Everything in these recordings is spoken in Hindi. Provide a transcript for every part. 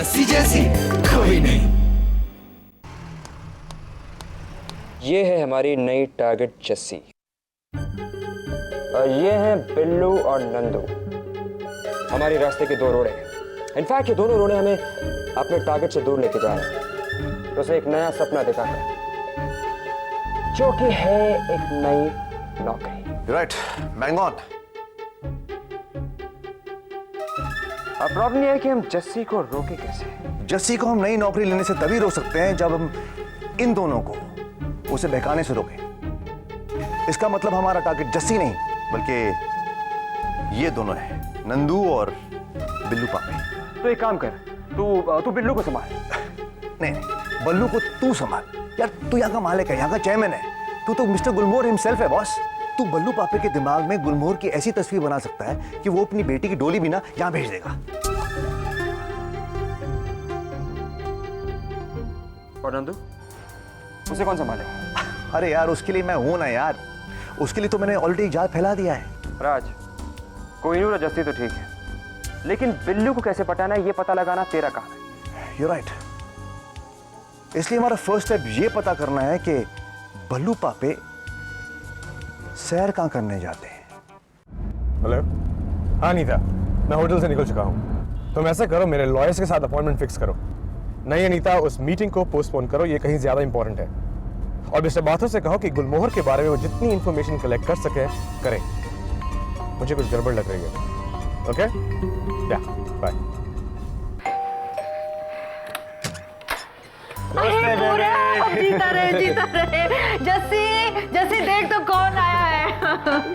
जस्सी जैसी कोई नहीं। ये है हमारी नई टारगेट जस्सी और ये हैं बिल्लू और नंदू, हमारे रास्ते के दो रोड़े। इनफैक्ट ये दोनों रोड़े हमें अपने टारगेट से दूर लेके जा रहे हैं। तो उसे एक नया सपना दिखाकर, जो कि है एक नई नौकरी। Right, bang on. अब प्रॉब्लम यह है कि हम जस्सी को रोके कैसे। जस्सी को हम नई नौकरी लेने से तभी रोक सकते हैं जब हम इन दोनों को उसे बहकाने से रोकें। इसका मतलब हमारा टारगेट जस्सी नहीं बल्कि ये दोनों हैं, नंदू और बिल्लू पापे। तो एक काम कर, तू बिल्लू को संभाल। नहीं, बल्लू को तू संभाल। यार तू यहाँ का मालिक है, यहाँ का चेयरमैन है। तू तो मिस्टर गुलमोहर हिमसेल्फ है बॉस। तू बल्लू पापे के दिमाग में गुलमोहर की ऐसी तस्वीर बना सकता है कि वो अपनी बेटी की डोली भी ना यहाँ भेज देगा। और नंदू, उसे कौन संभालेगा? अरे यार उसके लिए मैं हूं ना यार, उसके लिए तो मैंने ऑलरेडी जाल फैला दिया है। राज, कोहिनूर और जस्सी तो ठीक है, लेकिन बिल्लू को कैसे पटाना है ये पता लगाना तेरा काम है। You right. इसलिए हमारा फर्स्ट स्टेप ये पता करना है कि बल्लू पापे सैर कहां करने जाते हैं। हेलो, हाँ नीता, मैं होटल से निकल चुका हूँ। तुम ऐसा करो, मेरे लॉयर्स के साथ अपॉइंटमेंट फिक्स करो। नहीं अनीता, उस मीटिंग को पोस्टपोन करो, ये कहीं ज्यादा इंपॉर्टेंट है। और मिस्टर बाथर से कहो कि गुलमोहर के बारे में वो जितनी इंफॉर्मेशन कलेक्ट कर सके करें। मुझे कुछ गड़बड़ लग रही है। ओके, या बाय। जीता रहे। जस्सी जस्सी देख तो कौन आया है।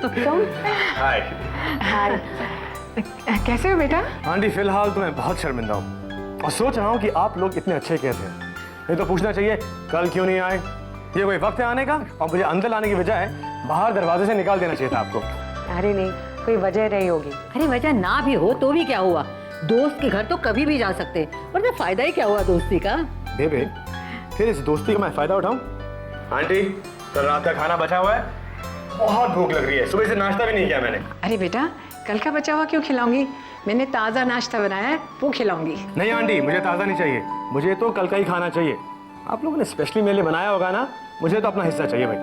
तुम? हाय। हाय। कैसे हो बेटा? आंटी फिलहाल तो मैं बहुत शर्मिंदा हूँ और सोच रहा हूँ कि आप लोग इतने अच्छे कैसे हैं। नहीं तो पूछना चाहिए कल क्यों नहीं आए। ये कोई वक्त है आने का? और मुझे अंदर लाने की बजाय बाहर दरवाजे से निकाल देना चाहिए था आपको। अरे नहीं, कोई वजह रही होगी। अरे वजह ना भी हो तो भी क्या हुआ, दोस्त के घर तो कभी भी जा सकते, वरना फायदा ही क्या हुआ दोस्ती का। बेबे, फिर इस दोस्ती का मैं फायदा उठाऊं? आंटी, कल रात का खाना बचा हुआ है, बहुत भूख लग रही है, सुबह से नाश्ता भी नहीं किया मैंने। अरे बेटा, कल का बचा हुआ क्यों खिलाऊंगी? मैंने ताज़ा नाश्ता बनाया है, वो खिलाऊंगी। नहीं आंटी, मुझे ताज़ा नहीं चाहिए, मुझे तो कल का ही खाना चाहिए। आप लोगों ने स्पेशली मेरे लिए बनाया होगा ना, मुझे तो अपना हिस्सा चाहिए भाई।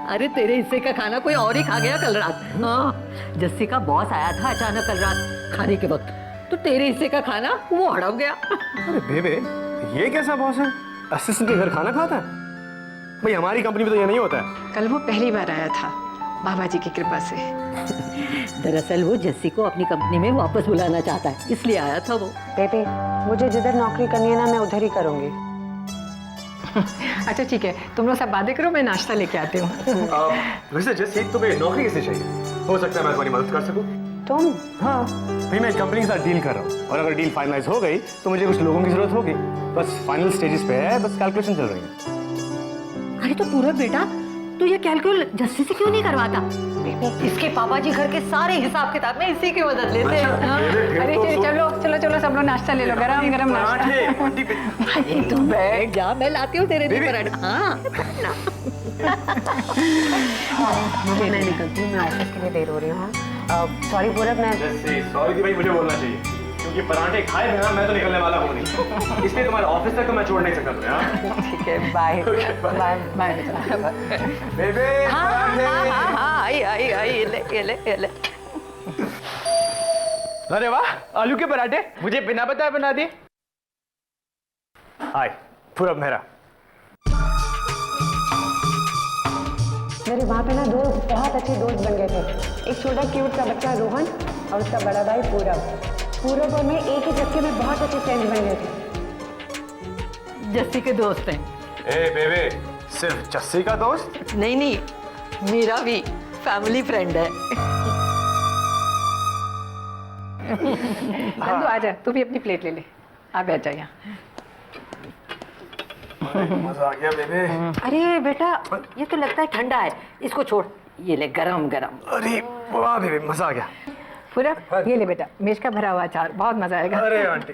अरे तेरे हिस्से का खाना कोई और ही खा गया कल रात। हाँ, जस्सी का बॉस आया था अचानक कल रात खाने के वक्त, तो तेरे हिस्से का खाना वो हड़प गया। अरे बेबे, ये कैसा बॉस है, असिस्टेंट के घर खाना खाता है? भाई हमारी कंपनी में तो ये नहीं होता है। कल वो पहली बार आया था, बाबा जी की कृपा से। दरअसल वो जस्सी को अपनी कंपनी में वापस बुलाना चाहता है, इसलिए आया था वो। बेबे, मुझे जिधर नौकरी करनी है ना, मैं उधर ही करूंगी। अच्छा ठीक है, तुम लोग सब बातें करो, मैं नाश्ता लेके आती हूँ। वैसे जैसे तुम्हें नौकरी कैसे चाहिए? हो सकता है मैं तुम्हारी मदद कर सकूं। तुम? हाँ भाई, मैं कंपनी के साथ डील कर रहा हूँ और अगर डील फाइनलाइज हो गई तो मुझे कुछ लोगों की जरूरत होगी। बस फाइनल स्टेजेस पे है, बस कैलकुलेशन चल रही है। अरे तो पूरा बेटा, तू ये कैलकुलेट जस्सी से क्यों नहीं करवाता? इसके पापा जी घर के सारे हिसाब किताब में इसी की मदद लेते हैं। हाँ? अरे चलो चलो चलो, सब लोग नाश्ता ले लो, गरम गरम नाश्ता। तू बैठ जा, मैं लाती हूँ तेरे लिए पराठा। हाँ मैं निकलती हूँ, मैं ऑफिस के लिए देर हो रही हूँ। सॉरी पूरब, मैं सॉरी थी भाई, मुझे बोलना चाहिए क्योंकि पराठे खाए बिना मैं तो निकलने वाला हूँ नहीं, इसलिए तुम्हारे ऑफिस तक तो मैं छोड़ नहीं सकता तुम्हें। ठीक है, बाय बाय बाय। बेबे, हाँ, आई ले। अरे वाह, आलू के पराठे मुझे बिना बताए बना दिए। हाय पूरब मेहरा। मेरे वहाँ पे ना दोस्त, बहुत अच्छे दोस्त बन गए थे। एक छोटा क्यूट सा बच्चा रोहन और उसका बड़ा भाई पूरब। पूरब और मैं एक ही झटके में बहुत अच्छे फ्रेंड्स बन गए थे। जस्सी के दोस्त हैं। ए बेबे, सिर्फ जस्सी का दोस्त? नहीं, मेरा भी फैमिली फ्रेंड है। नंदू आजा, तू भी अपनी प्लेट ले ले, आ बैठ जा यहाँ। मजा आ गया बेबे। अरे बेटा, ये तो लगता है ठंडा है, इसको छोड़, ये ले गरम गरम। अरे वाह बेबे, मजा आ गया। पूरब ये ले बेटा, मिर्च का भरा हुआ अचार, बहुत मजा आएगा। अरे आंटी,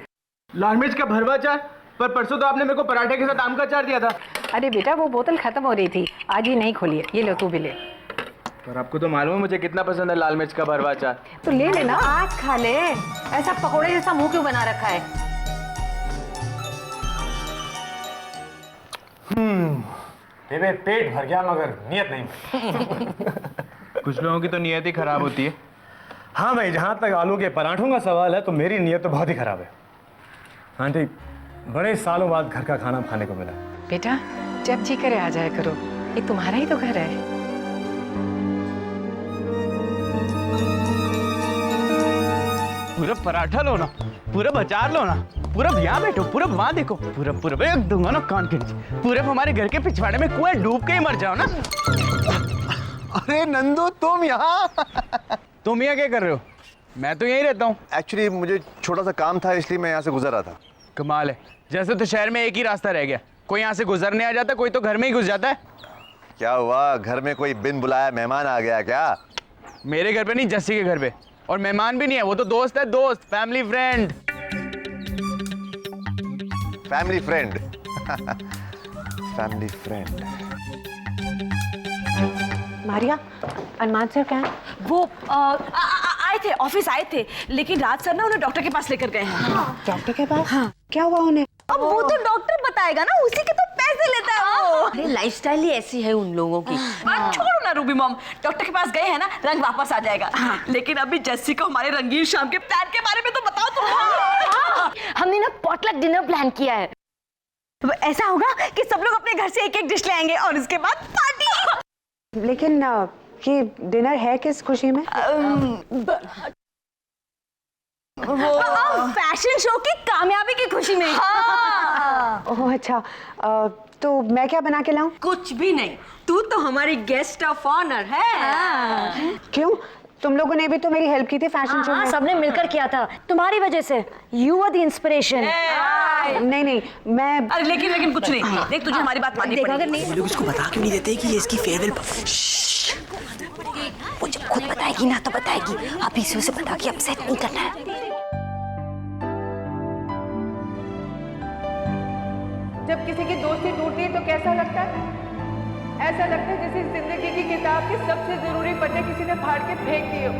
लाल मिर्च का भरवा अचार? पर परसों तो आपने मेरे को पराठे के साथ आम का अचार दिया था। अरे बेटा, वो बोतल खत्म हो रही थी, आज ही नहीं खोली है, ये लो तू भी ले। पर आपको तो मालूम है मुझे कितना पसंद है लाल मिर्च का भरवा अचार। तो ले लेना। आज खा ले, ऐसा पकोड़े जैसा मुंह क्यों बना रखा है? बेबे पेट भर गया मगर नियत नहीं। कुछ लोगों की तो नियत ही खराब होती है। हाँ भाई, जहाँ तक आलू के पराठों का सवाल है तो मेरी नियत तो बहुत ही खराब है। आंटी, बड़े सालों बाद घर का खाना खाने को मिला। बेटा जब जी करे आ जाया करो, ये तुम्हारा ही तो घर है। पूरा पराठा लो ना, पूरा बाजार लो ना, पूरा यहाँ बैठो, पूरा वहाँ देखो, पूरा पूरा एक दूंगा ना कान के नीचे। पूरे हमारे घर के पिछवाड़े में कुएं डूब के ही मर जाओ ना। अरे नंदू तुम यहाँ? तुम यहाँ क्या कर रहे हो? मैं तो यहीं रहता हूँ। एक्चुअली मुझे छोटा सा काम था इसलिए मैं यहाँ से गुजर रहा था। कमाल है, जैसे तो शहर में एक ही रास्ता रह गया, कोई यहाँ से गुजरने आ जाता, कोई तो घर में ही घुस जाता है। क्या हुआ, घर में कोई बिन बुलाया मेहमान आ गया क्या? मेरे घर पे नहीं, जस्सी के घर पे। और मेहमान भी नहीं है, वो तो दोस्त है, दोस्त, family friend. Family friend. Family friend. Maria, Arman sir कहाँ हैं? वो आए थे, ऑफिस आए थे, लेकिन रात सर ना उन्हें डॉक्टर के पास लेकर गए हैं। डॉक्टर के पास? हाँ। क्या हुआ उन्हें? अब वो तो डॉक्टर बताएगा ना, उसी के तो पैसे लेता है वो। अरे लाइफस्टाइल ही ऐसी है उन लोगों की। छोड़ो ना रूबी मॉम, डॉक्टर के पास गए हैं ना, रंग वापस आ जाएगा। लेकिन अभी जस्सी को हमारे रंगीन शाम के प्लान के बारे में तो बताओ तुम। हमने ना पॉटलक डिनर प्लान किया है। तो ऐसा होगा कि सब लोग अपने घर से एक एक डिश ले आएंगे और उसके बाद पार्टी। लेकिन ये डिनर है किस खुशी में? वो फैशन शो की कामयाबी की खुशी में। ओह अच्छा, तो मैं क्या बना के लाऊं? कुछ भी नहीं, तू तो हमारी गेस्ट ऑफ ऑनर है। क्यों? तुम लोगों ने भी तो मेरी हेल्प की थी फैशन शो में। सबने मिलकर किया था, तुम्हारी वजह से। You were the inspiration. नहीं, मैं अरे लेकिन कुछ नहीं। देख, तुझे हमारी बात माननी पड़ेगी। लोग इसको बता क्यों नहीं देते कि ये इसकी फेयरवेल? वो जब खुद बताएगी ना तो बताएगी, अभी से उसे बता के अपसेट नहीं करना है। जब किसी की दोस्ती टूटती है तो कैसा लगता है? ऐसा लगता है जैसे जिंदगी की किताब के सबसे जरूरी पन्ने किसी ने फाड़ के फेंक दिए हो।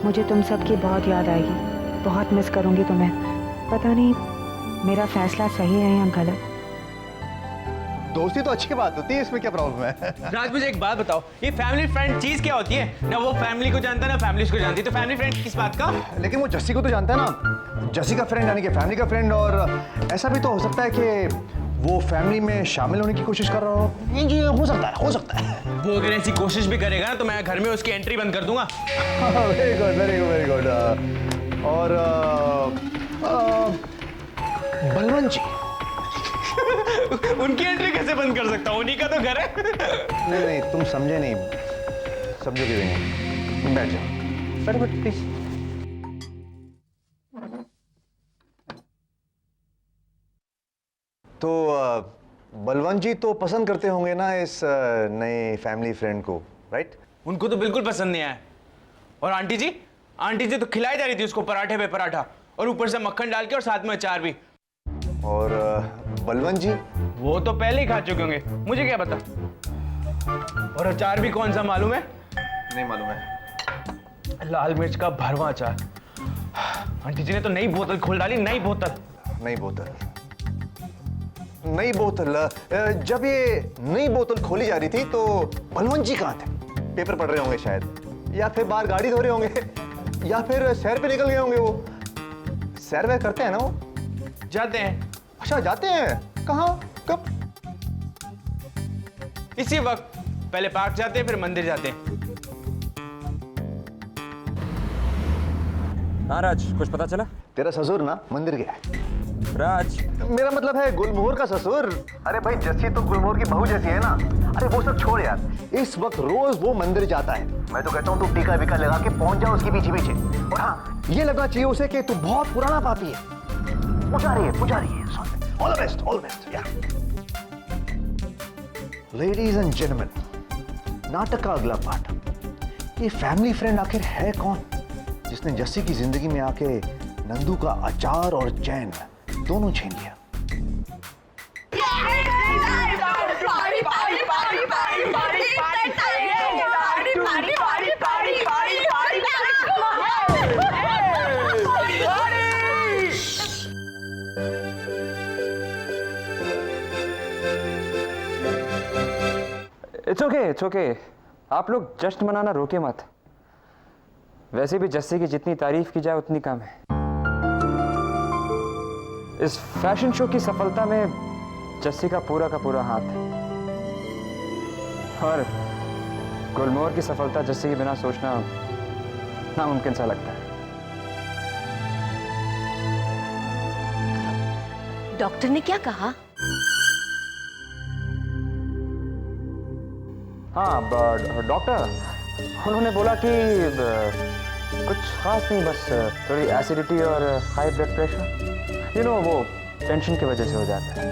मुझे तुम सबकी बहुत याद आएगी, बहुत मिस करूंगी तुम्हें। पता नहीं मेरा फैसला सही है या गलत। दोस्ती तो अच्छी बात होती है, इसमें क्या प्रॉब्लम है? राज, मुझे एक बात बताओ, ये फैमिली फ्रेंड चीज क्या होती है? ना वो फैमिली को जानता ना फैमिली को जानती, तो फैमिली फ्रेंड किस बात का? लेकिन वो जस्सी को तो जानता है ना, जस्सी का फ्रेंड यानी कि फैमिली का फ्रेंड। और ऐसा भी तो हो सकता है कि वो फैमिली में शामिल होने की कोशिश कर रहा हो। जी हो सकता है। वो अगर ऐसी कोशिश भी करेगा ना तो मैं घर में उसकी एंट्री बंद कर दूंगा। Very good. और बलवंत जी उनकी एंट्री कैसे बंद कर सकता हूँ? उन्हीं का तो घर है। नहीं, तुम समझे नहीं, समझोगे भी नहीं। बैठ जाओ प्लीज। तो बलवंत जी तो पसंद करते होंगे ना इस नए फैमिली फ्रेंड को, राइट? उनको तो बिल्कुल पसंद नहीं आया। और आंटी जी तो खिलाई जा रही थी उसको पराठे पे पराठा, और ऊपर से मक्खन डाल के और साथ में अचार भी। और बलवंत जी? वो तो पहले ही खा चुके होंगे, मुझे क्या पता। और अचार भी कौन सा मालूम है? नहीं मालूम है। लाल मिर्च का भरवा अचार। आंटी जी ने तो नई बोतल खोल डाली, नई बोतल। जब ये नई बोतल खोली जा रही थी तो बलवंत जी कहाँ थे? पेपर पढ़ रहे होंगे शायद, या फिर बाहर गाड़ी धो रहे होंगे, या फिर सैर पे निकल गए होंगे। वो सैर वैर करते हैं ना वो? जाते हैं। अच्छा, जाते हैं? कहाँ, कब? इसी वक्त, पहले पार्क जाते हैं फिर मंदिर जाते हैं। हाँ राज, कुछ पता चला? तेरा ससुर ना मंदिर गया है। राज, मेरा मतलब है गुलमोहर का ससुर। अरे भाई, जस्सी तो गुलमोहर की बहू जैसी है ना। अरे वो सब छोड़ यार, इस वक्त रोज वो मंदिर जाता है। मैं तो कहता हूँ तू टीका वीका लगा के पहुंच जाओ उसके पीछे। और हाँ, ये लगना चाहिए उसे कि तू बहुत पुराना पापी है। पुजारी है। All the best. या लेडीज एंड जेंटलमैन, नाटक का अगला पार्ट। ये फैमिली फ्रेंड आखिर है कौन जिसने जस्सी की जिंदगी में आके नंदू का अचार और चैन दोनों छीन लिया? It's okay. आप लोग जश्न मनाना रोके मत। वैसे भी जस्सी की जितनी तारीफ की जाए उतनी कम है। इस फैशन शो की सफलता में जस्सी का पूरा हाथ है, और गुलमोहर की सफलता जस्सी के बिना सोचना नामुमकिन सा लगता है। डॉक्टर ने क्या कहा? हाँ, डॉक्टर उन्होंने बोला कि कुछ खास नहीं, बस थोड़ी एसिडिटी और high blood pressure, you know, वो टेंशन की वजह से हो जाता है।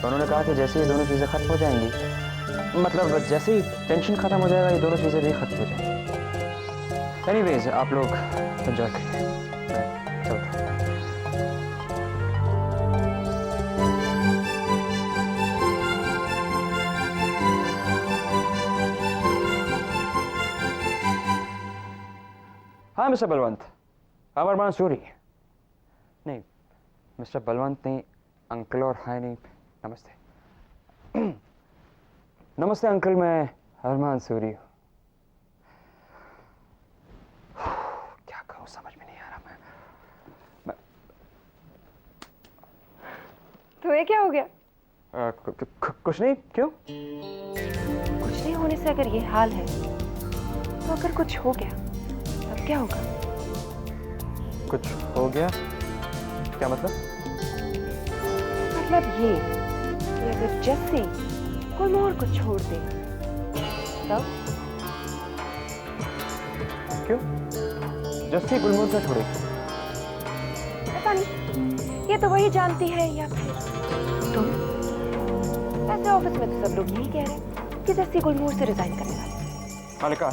तो उन्होंने कहा कि जैसे ये दोनों चीज़ें खत्म हो जाएंगी, मतलब जैसे ही टेंशन खत्म हो जाएगा, ये दोनों चीज़ें भी खत्म हो जाएंगी। एनीवेज, आप लोग एंजॉय करिए। चलता हूं। हाँ मिस्टर बलवंत, अमरमान सूरी। नहीं, मिस्टर बलवंत नहीं, अंकल, और हाय नहीं, नमस्ते। नमस्ते अंकल, मैं अरमान सूरी हूँ। क्या कहूँ समझ में नहीं आ रहा। मैं तुम्हें क्या हो गया? कुछ नहीं, क्यों? कुछ नहीं होने से अगर ये हाल है तो अगर कुछ हो गया तब क्या होगा? कुछ हो गया? क्या मतलब? मतलब ये कि अगर जस्सी गुलमोहर को छोड़ दे तब? क्यों? जस्सी गुलमोहर को छोड़ेगी? पता नहीं, ये तो वही जानती है या फिर तुम? ऐसे ऑफिस में तो सब लोग यही कह रहे हैं कि जस्सी गुलमोहर से रिजाइन करने वाली है। मालिका,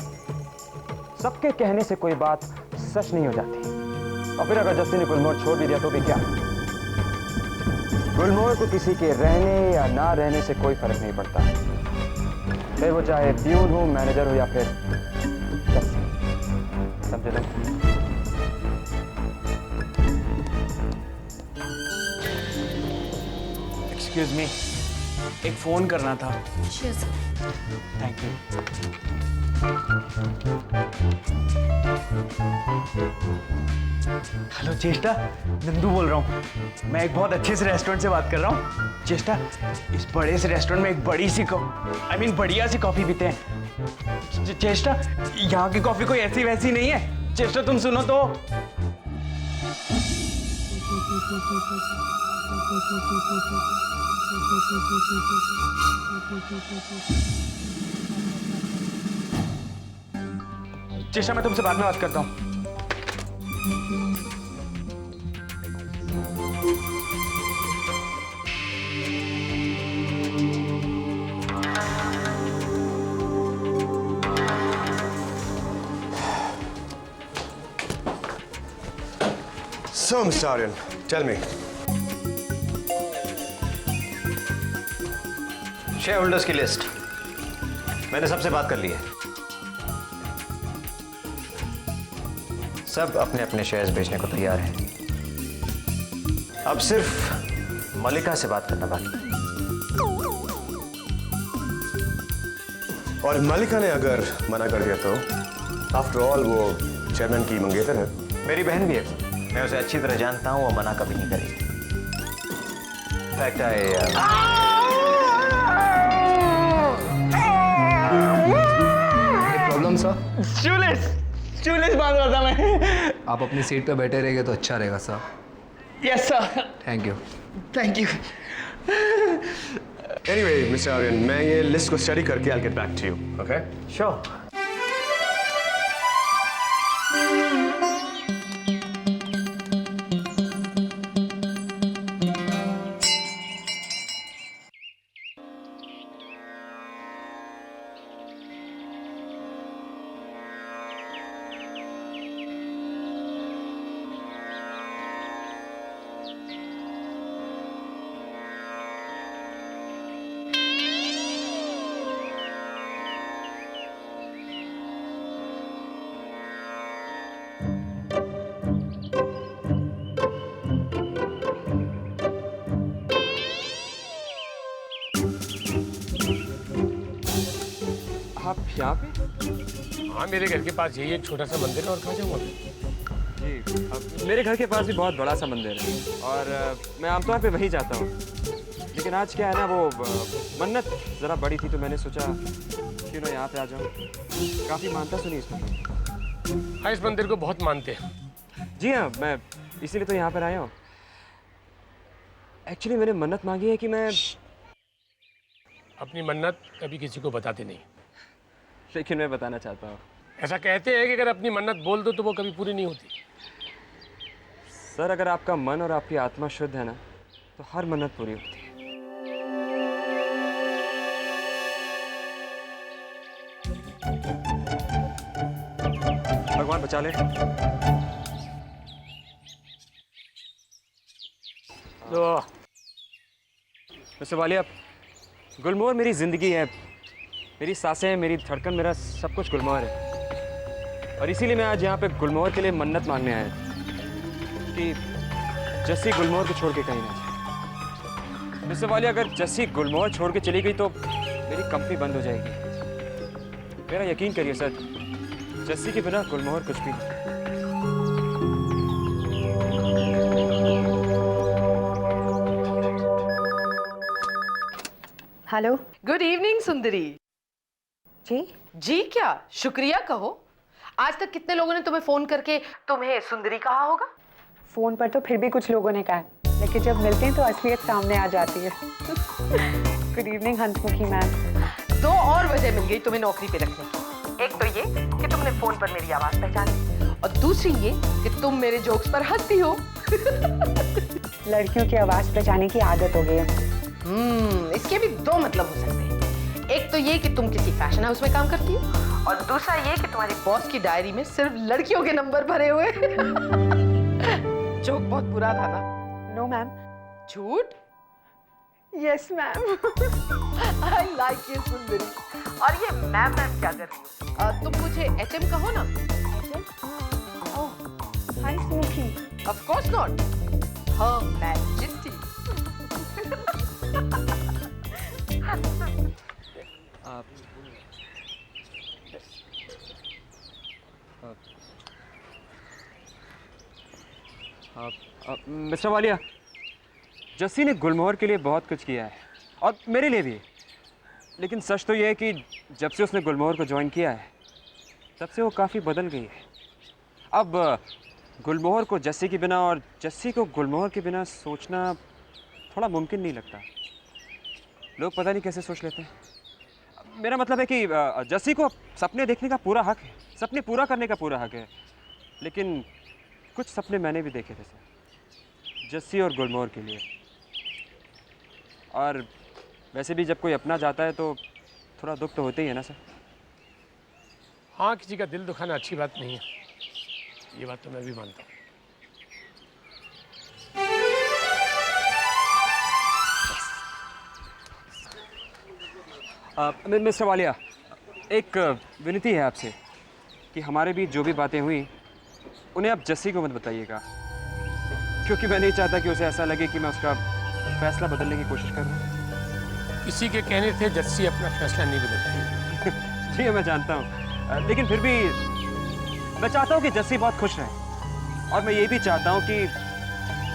सबके कहने से कोई बात सच नहीं हो जाती। और फिर अगर जस्सी ने गुलमोहर छोड़ भी दिया तो भी क्या? गुलमोहर को किसी के रहने या ना रहने से कोई फर्क नहीं पड़ता, फिर वो चाहे प्यून हो, मैनेजर हो, या फिर जस्सी। समझे तुम? एक्सक्यूज मी, एक फोन करना था। Thank you. हेलो चेष्टा, नंदू बोल रहा हूँ। मैं एक बहुत अच्छे से रेस्टोरेंट से बात कर रहा हूँ। चेष्टा, इस बड़े से रेस्टोरेंट में एक बड़ी सी बढ़िया सी कॉफी पीते हैं। चेष्टा, यहाँ की कॉफी कोई ऐसी वैसी नहीं है। चेष्टा, तुम सुनो तो। चेष्टा, मैं तुमसे बाद में बात करता हूँ। So, Mr. Aryan, tell me. Share holders की लिस्ट मैंने सबसे बात कर ली है। सब अपने अपने शेयर्स बेचने को तैयार हैं। अब सिर्फ मलिका से बात करना बाकी है। और मलिका ने अगर मना कर दिया तो? आफ्टर ऑल वो चेयरमैन की मंगेतर है। मेरी बहन भी है, मैं उसे अच्छी तरह जानता हूं, वो मना कभी नहीं करेगी। Fact problem sir? शूलेस बांध रहा था मैं। आप अपनी सीट पे बैठे रहेंगे तो अच्छा रहेगा sir. Yes sir. Thank you. Thank you. Anyway mister Aryan, मैं ये लिस्ट को स्टडी करके I'll get back to you, okay? Sure. आप यहाँ पे? हाँ, मेरे घर के पास यही एक छोटा सा मंदिर है, और कहाँ जाऊँगा? जी, मेरे घर के पास भी बहुत बड़ा सा मंदिर है और मैं आमतौर पे वहीं जाता हूँ। लेकिन आज क्या है ना, वो मन्नत ज़रा बड़ी थी तो मैंने सोचा क्यों ना यहाँ पे आ जाऊँ। काफ़ी मानता सुनी इस मंदिर। हाँ, इस मंदिर को बहुत मानते हैं। जी हाँ, मैं इसीलिए तो यहाँ पर आया हूँ। एक्चुअली मैंने मन्नत मांगी है कि मैं अपनी मन्नत कभी किसी को बताते नहीं। लेकिन मैं बताना चाहता हूँ। ऐसा कहते हैं कि अगर अपनी मन्नत बोल दो तो वो कभी पूरी नहीं होती। सर, अगर आपका मन और आपकी आत्मा शुद्ध है ना, तो हर मन्नत पूरी होती है। भगवान बचा ले। मिस्टर वालिया, गुलमोहर मेरी जिंदगी है, मेरी सांसें, मेरी धड़कन, मेरा सब कुछ गुलमोहर है। और इसीलिए मैं आज यहाँ पे गुलमोहर के लिए मन्नत मांगने आया कि जस्सी गुलमोहर को छोड़ के कहीं ना जाए। मिस्टर वालिया, अगर जस्सी गुलमोहर छोड़ के चली गई तो मेरी कंपनी बंद हो जाएगी। मेरा यकीन करिए सर, जस्सी के बिना गुलमोहर कुछ भी नहीं। हेलो। गुड इवनिंग सुंदरी। जी? जी क्या शुक्रिया कहो। आज तक कितने लोगों ने तुम्हें फोन करके तुम्हें सुंदरी कहा होगा? फोन पर तो फिर भी कुछ लोगों ने कहा है, लेकिन जब मिलते हैं तो असलियत सामने आ जाती है। Good evening हंसमुखी ma'am. 2 और वजह मिल गई तुम्हें नौकरी पे रखने की। एक तो ये कि तुमने फोन पर मेरी आवाज पहचानी, और दूसरी ये कि तुम मेरे जोक्स पर हंसती हो। लड़कियों की आवाज पहचानने की आदत हो गई है। इसके भी 2 मतलब हो सकते हैं। एक तो ये कि तुम किसी फैशन हाउस में काम करती हो, और दूसरा ये कि तुम्हारी बॉस की डायरी में सिर्फ लड़कियों के नंबर भरे हुए। जोक बहुत बुरा था ना? No ma'am. झूठ? Yes ma'am. I like you सुंदरी। और ये मैम क्या कर रही हो? तुम मुझे HM कहो ना। Oh, Hansmukhi. Of course not, her majesty. Mister Walia, Jassi ने गुलमोहर के लिए बहुत कुछ किया है और मेरे लिए भी। लेकिन सच तो ये है कि जब से उसने गुलमोहर को ज्वाइन किया है तब से वो काफ़ी बदल गई है। अब गुलमोहर को जस्सी के बिना और जस्सी को गुलमोहर के बिना सोचना थोड़ा मुमकिन नहीं लगता। लोग पता नहीं कैसे सोच लेते हैं। मेरा मतलब है कि जस्सी को सपने देखने का पूरा हक है, सपने पूरा करने का पूरा हक है। लेकिन कुछ सपने मैंने भी देखे थे सर, जस्सी और गुलमोहर के लिए। और वैसे भी जब कोई अपना जाता है तो थोड़ा दुख तो होता ही है ना सर। हाँ, किसी का दिल दुखाना अच्छी बात नहीं है, ये बात तो मैं भी मानता हूँ। मिस्टर वालिया, एक विनती है आपसे कि हमारे बीच जो भी बातें हुई उन्हें आप जस्सी को मत बताइएगा, क्योंकि मैं नहीं चाहता कि उसे ऐसा लगे कि मैं उसका फैसला बदलने की कोशिश कर रहा हूँ। किसी के कहने थे जस्सी अपना फैसला नहीं बदलती। जी मैं जानता हूँ, लेकिन फिर भी मैं चाहता हूँ कि जस्सी बहुत खुश रहे, और मैं ये भी चाहता हूँ कि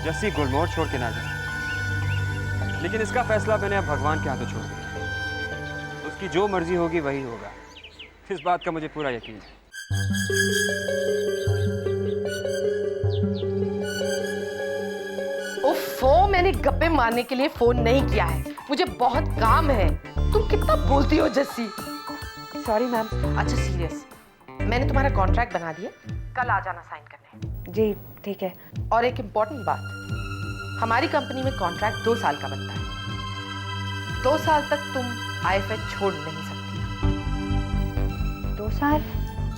जस्सी गुलमोहर छोड़ के ना जाए। लेकिन इसका फैसला मैंने अब भगवान के हाथों छोड़ दिया। उसकी जो मर्जी होगी वही होगा, इस बात का मुझे पूरा यकीन है। ओफो, मैंने गप्पे मारने के लिए फोन नहीं किया है, मुझे बहुत काम है। तुम कितना बोलती हो जस्सी। Sorry ma'am. अच्छा सीरियस, मैंने तुम्हारा कॉन्ट्रैक्ट बना दिया, कल आ जाना साइन करने। जी ठीक है। और एक इम्पोर्टेंट बात, हमारी कंपनी में कॉन्ट्रैक्ट 2 साल का बनता है। 2 साल तक तुम IFH छोड़ नहीं सकती। 2 साल?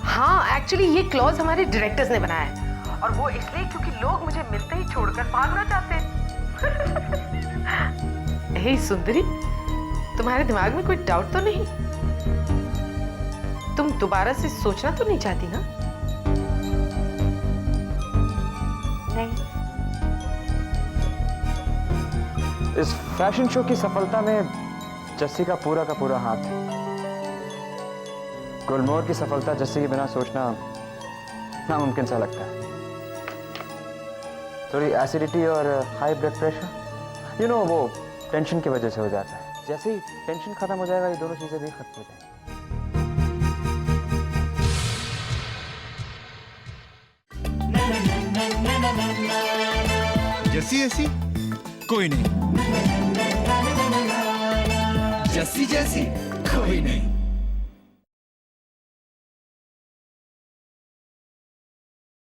हाँ, एक्चुअली ये क्लॉज हमारे डायरेक्टर्स ने बनाया है, और वो इसलिए क्योंकि लोग मुझे मिलते ही छोड़कर भागना चाहते हैं। हे सुंदरी, तुम्हारे दिमाग में कोई डाउट तो नहीं? तुम दोबारा से सोचना तो नहीं चाहती ना? नहीं। इस फैशन शो की सफलता में जस्सी का पूरा हाथ है। गुलमोहर की सफलता जस्सी के बिना सोचना नामुमकिन सा लगता है। थोड़ी एसिडिटी और high blood pressure, you know, वो टेंशन की वजह से हो जाता है। जैसे ही टेंशन खत्म हो जाएगा, ये दोनों चीजें भी खत्म हो जाएंगी। जस्सी जैसी कोई नहीं, जस्सी जैसी कोई नहीं।